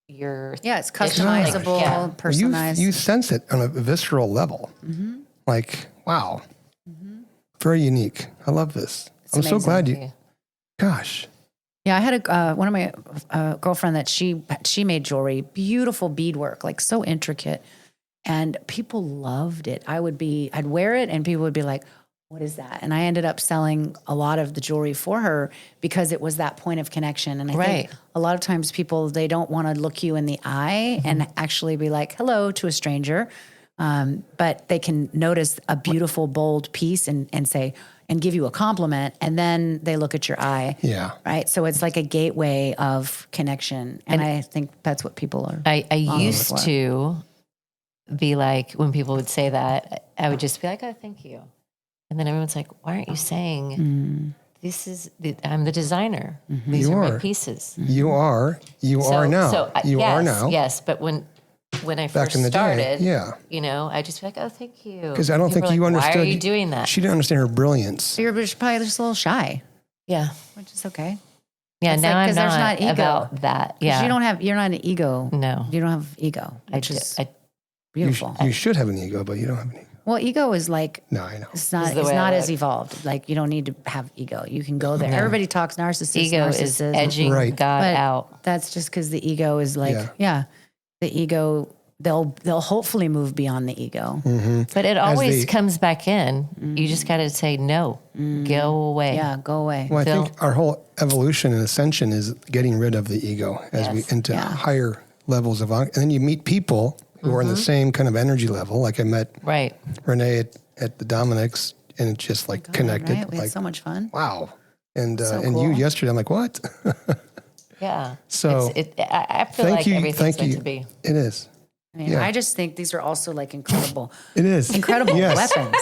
your it's customizable, Yeah. personalized. You sense it on a visceral level. Like, wow. Very unique. I love this. I'm so amazing. glad you, gosh. Yeah, I had one of my girlfriend that she made jewelry, beautiful beadwork, like so intricate, and people loved it. I'd wear it, and people would be like, "What is that?" And I ended up selling a lot of the jewelry for her because it was that point of connection. And I think a lot of times people, they don't want to look you in the eye and actually be like, "Hello" to a stranger, but they can notice a beautiful, bold piece and say. And give you a compliment, and then they look at your eye. Yeah. Right. So it's like a gateway of connection. And I think that's what people are. I used to be like, when people would say that, I would just be like, "Oh, thank you." And then everyone's like, "Why aren't you saying I'm the designer. These are my pieces." You are now. You are now. Yes. But when I Back first in the started, day, I just be like, "Oh, thank you." Because I don't think you understood. Why are you doing that? She didn't understand her brilliance. So you're probably just a little shy, Yeah. which is okay. Yeah. It's now like, I'm 'cause not, there's not ego. about that. Yeah. You're not an ego. No. You don't have ego, which is beautiful. You should have an ego, but you don't have an ego. Well, ego is like, No, I know. it's not, the it's way not I as look. evolved. Like you don't need to have ego. You can go there. Everybody talks narcissist. Ego is narcissism. edging Right. God But out. that's just because the ego is like, the ego, they'll hopefully move beyond the ego. But it always they- comes back in. You just got to say, no, go away. Yeah, go away. Well, I Phil? think our whole evolution and ascension is getting rid of the ego as we Yes. into higher levels of, and then you meet people who are in the same kind of energy level. Like I met Right. Renee at the Dominic's, and it just like connected. Right? We had Like, so much fun. wow. And So and cool. you yesterday, I'm like, what? Yeah. So, I feel thank like you, everything's thank meant you. to be. It is. I mean, I just think these are also like incredible It is. Yes. weapons.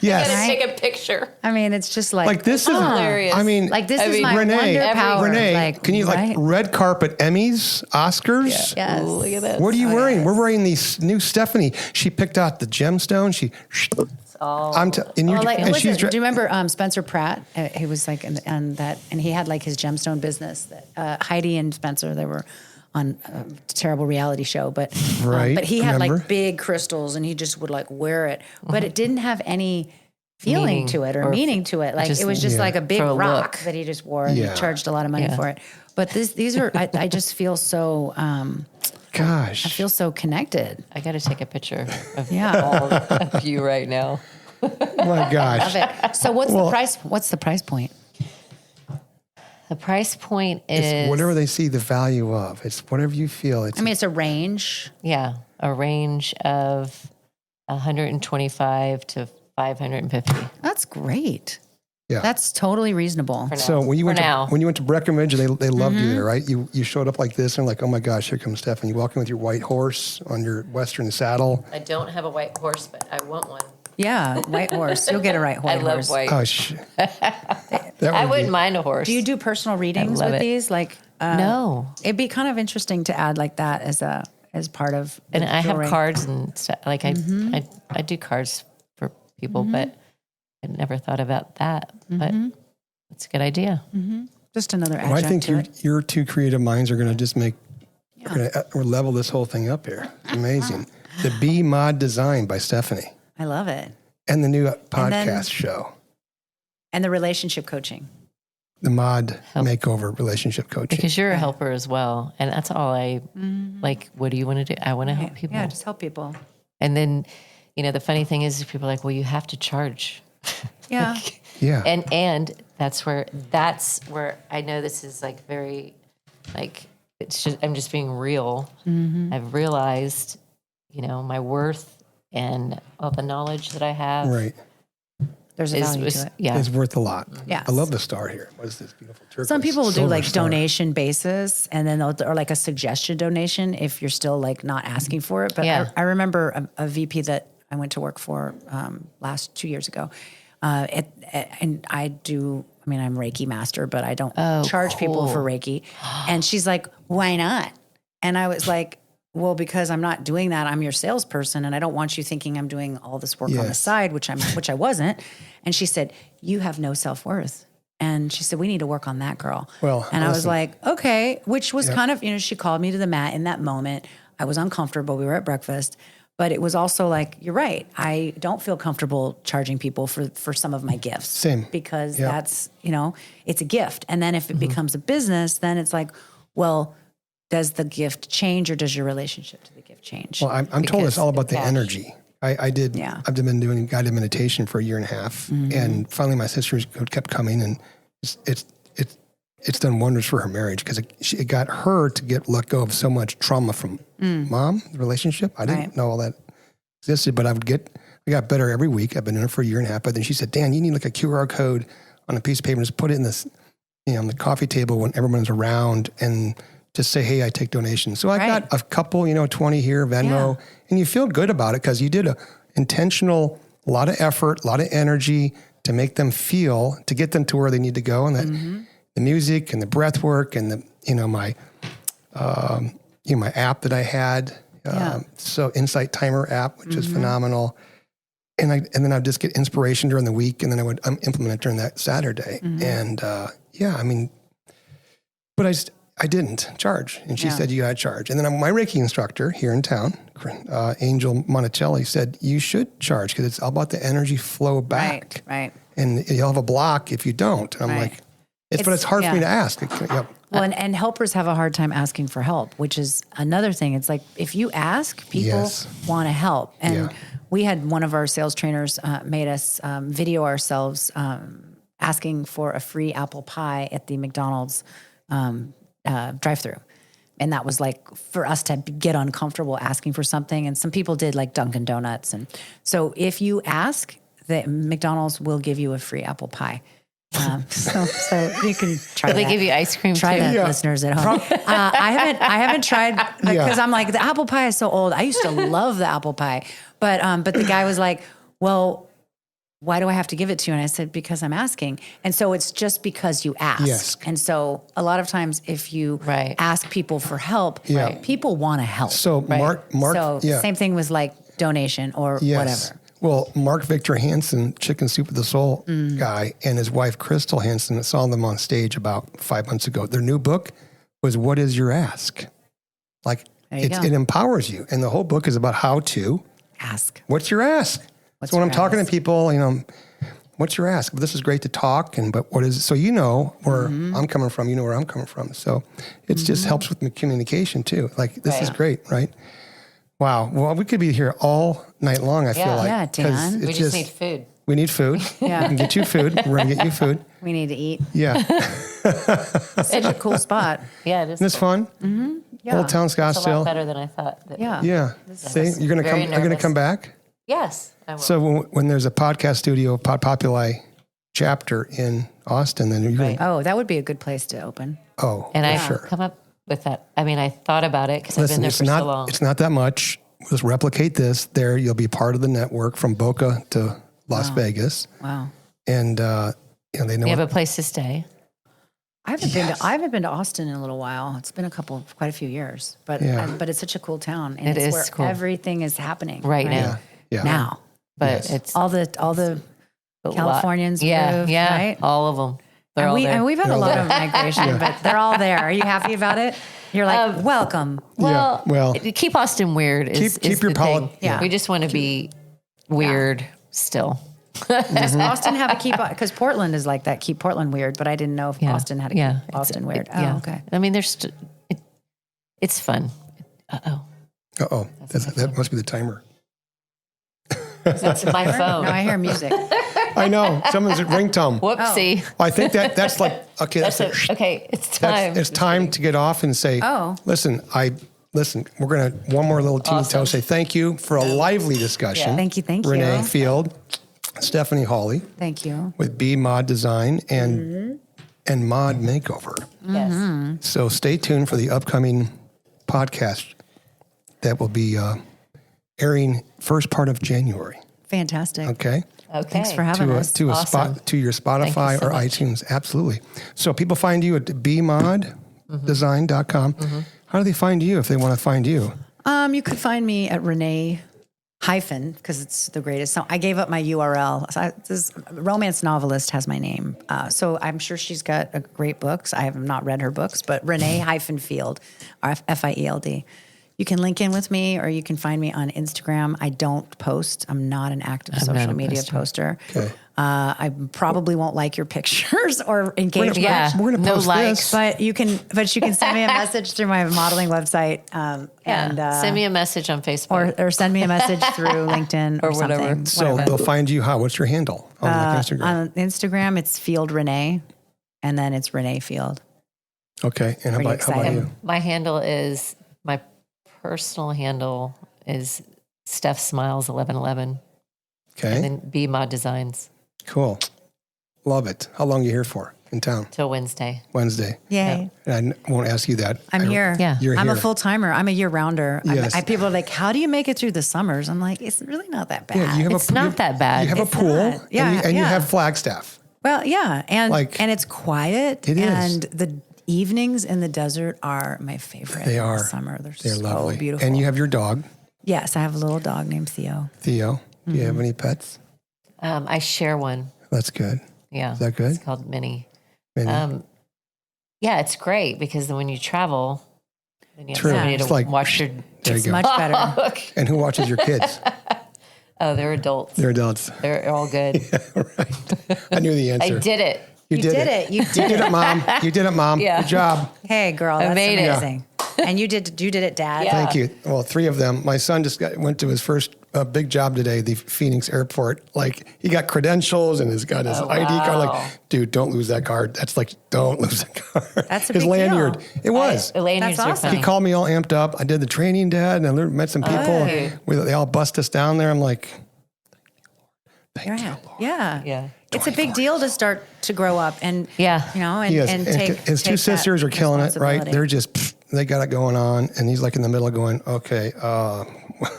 Yes. Right? Take a picture. I mean, it's just Like this is hilarious. I mean, like this is my Renee, wonder power. Renee, like, can you right? like red carpet Emmys, Oscars? Yes. Ooh, look at this. What are you wearing? We're wearing these new Stephanie. She picked out the gemstone. And you're, Well, like, and she's do you remember Spencer Pratt? He was like and he had like his gemstone business. That Heidi and Spencer, they were on a terrible reality show, but Right, but he had remember. like big crystals, and he just would like wear it, but it didn't have any feeling Meaning to it or or mean to it. Like just- it was just Yeah. like a big For a rock look. that he just wore, and Yeah. he charged a lot of money Yeah. for it. But these are I just feel so gosh. I feel so connected. I got to take a picture of Yeah. all of you right now. Oh my gosh. Love it. So what's the price? What's the price point? The price point is It's whatever they see the value of. It's whatever you feel. It's I mean, it's a range. a range of 125 to 550. That's great. yeah. That's totally reasonable. So when you went For now. to Breckenridge, they loved you there, right? You showed up like this and like, oh my gosh, here comes Stephanie. You walk in with your white horse on your Western saddle. I don't have a white horse, but I want one. Yeah, white horse. You'll get a right I white love horse. white. Oh, I wouldn't mind a horse. Do you do personal readings love with it. these? Like, No. it'd be kind of interesting to add like that as part of. And the I have jewelry. cards and stuff. Like I do cards for people, but I never thought about that. But it's a good idea. Just another Well, I adjunct think to it. your two creative minds are going to just we're level this whole thing up here. It's amazing. The Bee Mod Design by Stephanie I love it. and the new then- podcast show, And the relationship coaching. the Mod Makeover Relationship Coaching. Because you're a helper as well. And that's all I like. What do you want to do? I want to help people. Yeah, just help people. And then, the funny thing is people are like, well, you have to charge. Yeah. Yeah. And that's where I know this is like very, like, I'm just being real. I've realized, my worth and all the knowledge that I have. Right. There's a value to it. Yeah. It's worth a lot. Yes. I love the star here. What is this beautiful turquoise? Some people will do silver like star. donation basis, and then or like a suggestion donation if you're still like not asking for it. But Yeah. I remember a VP that I went to work for last 2 years ago, and I'm Reiki master, but I don't charge people for Reiki. And she's like, "Why not?" And I was like, well, because I'm not doing that. I'm your salesperson, and I don't want you thinking I'm doing all this work on the Yes. side, which I wasn't. And she said, you have no self-worth. And she said, we need to work on that, girl. Well, and I was listen. like, okay, which was kind of, she called me to the mat in that moment. I was uncomfortable. We were at breakfast, but it was also like, you're right. I don't feel comfortable charging people for some of my gifts. Same. Because that's, it's a gift. And then if it becomes a business, then it's like, well, does the gift change or does your relationship to the gift change? Well, I'm told it's all about the energy. I've been doing guided meditation for a year and a half, and finally my sister kept coming, and it's done wonders for her marriage because it got her to let go of so much trauma from mom, the relationship. I didn't know all that existed, but I got better every week. I've been doing it for a year and a half. But then she said, Dan, you need like a QR code on a piece of paper and just put it in this, on the coffee table when everyone's around and just say, hey, I take donations. So I got a couple, 20 here, Venmo, and you feel good about it because you did a lot of effort, a lot of energy to make them feel, to get them to where they need to go. And that the music and the breath work and the, my app that I had, so Insight Timer app, which is phenomenal. And then I'd just get inspiration during the week, and then I would implement it during that Saturday. And but I didn't charge. And she said, you got to charge. And then my Reiki instructor here in town, Angel Monticelli, said, you should charge because it's all about the energy flow back. Right. And you'll have a block if you don't. And I'm like, but it's hard for me to ask. Well, and helpers have a hard time asking for help, which is another thing. It's like, if you ask, people want to help. And we had one of our sales trainers made us video ourselves asking for a free apple pie at the McDonald's drive-through. And that was like for us to get uncomfortable asking for something. And some people did like Dunkin' Donuts. And so if you ask, the McDonald's will give you a free apple pie. So you can try. They give you ice cream try too. that, listeners at home. I haven't tried because I'm like, the apple pie is so old. I used to love the apple pie, but the guy was like, well, why do I have to give it to you? And I said, because I'm asking. And so it's just because you ask. Yes. And so a lot of times if you ask people for help, people want to help. So Mark, same thing was like donation or whatever. Well, Mark Victor Hansen, Chicken Soup of the Soul guy, and his wife, Crystal Hansen, I saw them on stage about 5 months ago. Their new book was What Is Your Ask? Like, it empowers you. And the whole book is about how to ask. What's your ask? So when I'm talking to people, what's your ask? But this is great to talk, but what is it? So where I'm coming from, where I'm coming from. So it just helps with the communication too. Like, this is great, right? Wow. Well, we could be here all night long, I feel like. Yeah, Dan. We just need food. We need food. Yeah. We can get you food. We're going to get you food. We need to eat. Yeah. Such a cool spot. Yeah, it is. Isn't this fun? Mm-hmm. Yeah. Old Town It's a lot Scottsdale. better than I thought. Yeah. See, you're going to come. very Are you going to nervous. come back? Yes, I will. So when there's a podcast studio, Pod Populi chapter in Austin, then you're going to, Oh, that would be a good place to open. and I come up with that. I mean, I thought about it because I've been there for so long. It's not that much. Just replicate this. There, you'll be part of the network from Boca to Las Vegas. Wow. And they know We have a place to stay. I haven't been to Austin in a little while. It's been quite a few years, but it's such a cool town, and It it's is where cool. everything is happening Right now. Yeah. Now, But it's all the a lot. Californians moved, right? All of them. They're all there. And we've had a lot of migration, but they're all there. Are you happy about it? You're like, welcome. Well, well, keep Austin weird. Is keep your the thing. Yeah. We just want to be weird still. Does Austin have a keep? Because Portland is like that. Keep Portland weird, but I didn't know if Austin had a keep Austin weird. Okay. I mean, it's fun. That must be the timer. That's my phone. No, I hear music. I know. Someone's at ringtone. Whoopsie. Well, I think that's like, okay, Okay, it's time. it's time to get off and say, listen, we're going to, one more little team tell, say thank you for a lively discussion. Thank you. Renee Field, Stephanie Hawley. Thank you. With B Mod Design and Mod Makeover. Yes. So stay tuned for the upcoming podcast that will be airing first part of January. Fantastic. Okay. Thanks for having us. To your Spotify so or much. iTunes. Absolutely. So people find you at bmoddesign.com. How do they find you if they want to find you? You could find me at Renee hyphen, because it's the greatest. So I gave up my URL. So this romance novelist has my name. So I'm sure she's got great books. I have not read her books, but Renee hyphen Field, Field. You can link in with me, or you can find me on Instagram. I don't post. I'm not an active social media poster. Okay. I probably won't like your pictures or engage. Yeah, We're gonna no post likes. this. But you can send me a message through my modeling website, and Send me a message on Facebook. or send me a message through LinkedIn or whatever. something. So they'll find you how? What's your handle on Instagram? On Instagram, it's Field Renee, and then it's Renee Field. Okay. And how about exciting. you? My handle is, my personal handle is Steph Smiles 1111, Okay. and then B Mod Designs Cool. Love it. How long are you here for in town? till Wednesday. Wednesday. Yay. And I won't ask you that. I'm here. Yeah. You're I'm here. a full timer. I'm a year rounder. Yes. People are like, "How do you make it through the summers?" I'm like, "It's really not that bad." Yeah, you have It's not that bad. You have a It's pool, not. Yeah, and you yeah. have Flagstaff. Well, yeah, and Like- it's quiet. It is. And the evenings in the desert are my favorite. They in are. the summer. They're so lovely. beautiful. And you have your dog, yes, I have a little dog named Theo. Theo. Do you have any pets? I share one. That's good. Yeah. Is that good? It's called Minnie. Minnie? Yeah, it's great because then when you travel, then you have True. somebody It's to like, watch your there you It's go. much better. And who watches your kids? Oh, they're adults. They're adults. They're all good. Right. I knew the I answer. did it. You did it. You You did it, Mom. You did it, Mom. Yeah. Good job. Hey, girl, that's made it. amazing. And you did it, Dad. Yeah. Thank you. Well, 3 of them. My son just went to his first big job today, the Phoenix airport. Like, he got credentials and he's got his ID card. wow. Like, dude, don't lose that card. That's like, don't lose that card. That's a his big lanyard. deal. It was. Lanyards That's are awesome. funny. He called me all amped up. I did the training, Dad, and I met some people. Hey. They all bust us down there. I'm like, thank you, Yeah. Lord. Yeah. Yeah. It's a big deal to start to grow up and, Yeah. you know, He is. and take his 2 take sisters that are killing it, right? responsibility. They're just, they got it going on. And he's like in the middle of going, okay,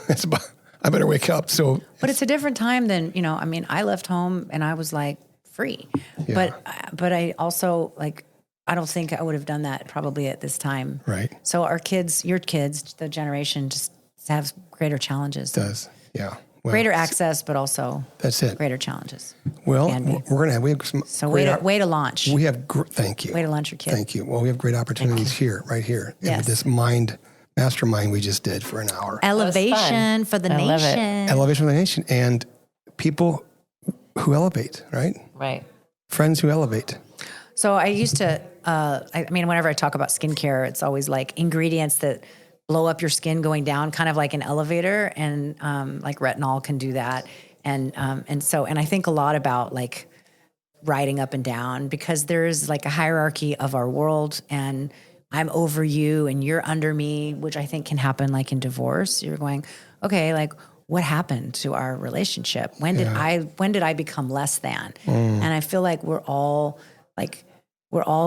it's about, I better wake up. So But it's a different time than, you know, I mean, I left home and I was like free. But I also like, I don't think I would have done that probably at this time. Right. So our kids, your kids, the generation just have greater challenges. does. Yeah. Well, Greater access, but also That's it. greater challenges. Well, can be. we're going to have, we have some So great way to launch. we have, thank you. Way to launch your kid. Thank you. Well, we have great opportunities here, right here. Yes. In this mastermind we just did for an hour. Elevation for the I love it. nation. Elevation of the nation and people who elevate, right? Right. Friends who elevate. So I used to, I mean, whenever I talk about skincare, it's always like ingredients that blow up your skin going down, kind of like an elevator, and like retinol can do that. And I think a lot about like riding up and down, because there's like a hierarchy of our world, and I'm over you and you're under me, which I think can happen like in divorce. You're going, okay, like what happened to our relationship? When did I become less than? And I feel like we're all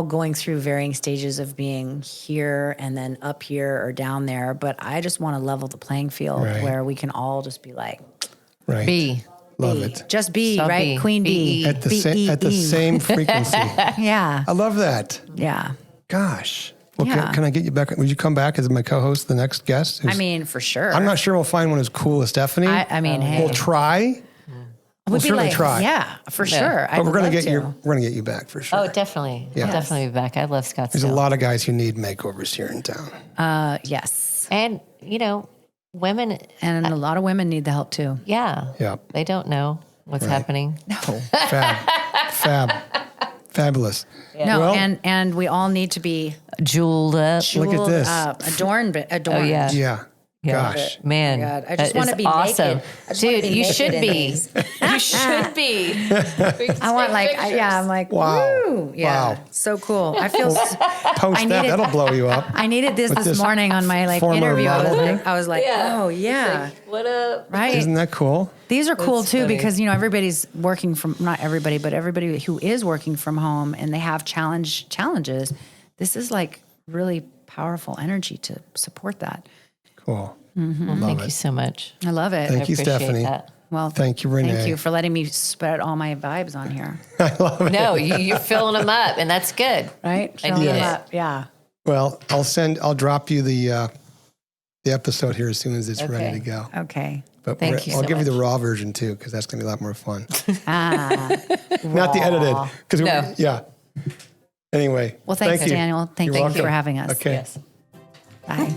going through varying stages of being here and then up here or down there. But I just want to level the playing field where we can all just be like, Right. B. Love be. it. Just be, So right? be. Queen bee. Be. At the same frequency. Yeah. I love that. Yeah. Gosh. Well, Yeah. can I get you back? Would you come back as my co-host, the next guest? I mean, for sure. I'm not sure we'll find one as cool as Stephanie. I mean, hey. We'll try. We'd be certainly like, try. yeah, for sure. But we're going to to get you back for sure. Oh, definitely. Yeah. I'll definitely be back. I love Scottsdale. There's a lot of guys who need makeovers here in town. Yes. And, you know, women, And a lot of women need the help too. yeah. Yeah. They don't know what's happening. No. Fabulous. No, Well- and we all need to be Jeweled up. Look at jeweled this. up, adorned. Oh, yeah. Yeah. Yeah. Gosh. Man, God, I just that wanna is be awesome. naked. I just wanna Dude, be you naked should in be. these. You should be. I want like, I'm like, Wow. woo. Yeah. Wow. So cool. I feel, Post I that. needed- That'll blow you up. I needed this With this morning on my like former interview. model. I was like, oh yeah. What up? Right. Isn't that cool? These are cool That's too, funny. because, you know, everybody's working from, not everybody, but everybody who is working from home and they have challenges. This is like really powerful energy to support that. Cool. Thank you so much. I love it. Thank you, Appreciate Stephanie. that. Well, Thank you, Renee. Thank you for letting me spread all my vibes on here. No, you're filling them up, and that's good. Right? I Showing need them it. up. Yeah. Well, I'll drop you the the episode here as soon as it's ready Okay. to go. Okay. But Thank you I'll so give you the much. raw version too, because that's going to be a lot more fun. Not Not the edited. Because No. yeah. Anyway. Well, thanks, thank you. Daniel. Thank You're you for welcome. having us. Okay. Yes. Bye.